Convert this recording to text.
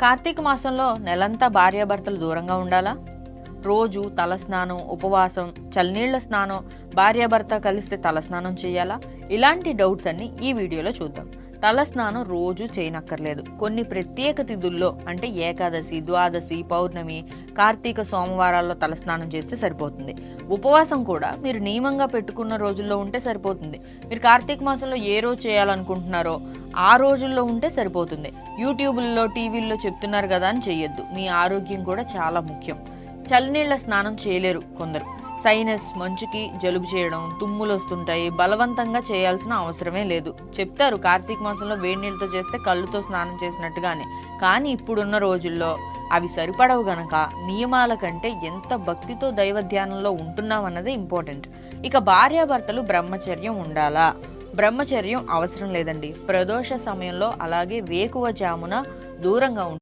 కార్తీక మాసంలో నెలంతా భార్యాభర్తలు దూరంగా ఉండాలా? రోజు తలస్నానం, ఉపవాసం, చల్లనీళ్ల స్నానం, భార్యాభర్త కలిస్తే తలస్నానం చేయాలా? ఇలాంటి డౌట్స్ అన్ని ఈ వీడియోలో చూద్దాం. తలస్నానం రోజు చేయనక్కర్లేదు. కొన్ని ప్రత్యేక తిథుల్లో అంటే ఏకాదశి, ద్వాదశి, పౌర్ణమి, కార్తీక సోమవారాల్లో తలస్నానం చేస్తే సరిపోతుంది. ఉపవాసం కూడా మీరు నియమంగా పెట్టుకున్న రోజుల్లో ఉంటే సరిపోతుంది. మీరు కార్తీక మాసంలో ఏ రోజు చేయాలనుకుంటున్నారో ఆ రోజుల్లో ఉంటే సరిపోతుంది. యూట్యూబ్లో, టీవీల్లో చెప్తున్నారు కదా అని చెయ్యొద్దు. మీ ఆరోగ్యం కూడా చాలా ముఖ్యం. చల్లనీళ్ల స్నానం చేయలేరు కొందరు. సైనస్, మంచుకి జలుబు చేయడం, తుమ్ములు వస్తుంటాయి. బలవంతంగా చేయాల్సిన అవసరమే లేదు. చెప్తారు కార్తీక మాసంలో వేడి నీళ్ళతో చేస్తే కళ్ళుతో స్నానం చేసినట్టుగానే. కానీ ఇప్పుడున్న రోజుల్లో అవి సరిపడవు గనక నియమాల కంటే ఎంత భక్తితో దైవ ధ్యానంలో ఉంటున్నామన్నదే ఇంపార్టెంట్. ఇక భార్యాభర్తలు బ్రహ్మచర్యం ఉండాలా? బ్రహ్మచర్యం అవసరం లేదండి. ప్రదోష సమయంలో అలాగే వేకువ జామున దూరంగా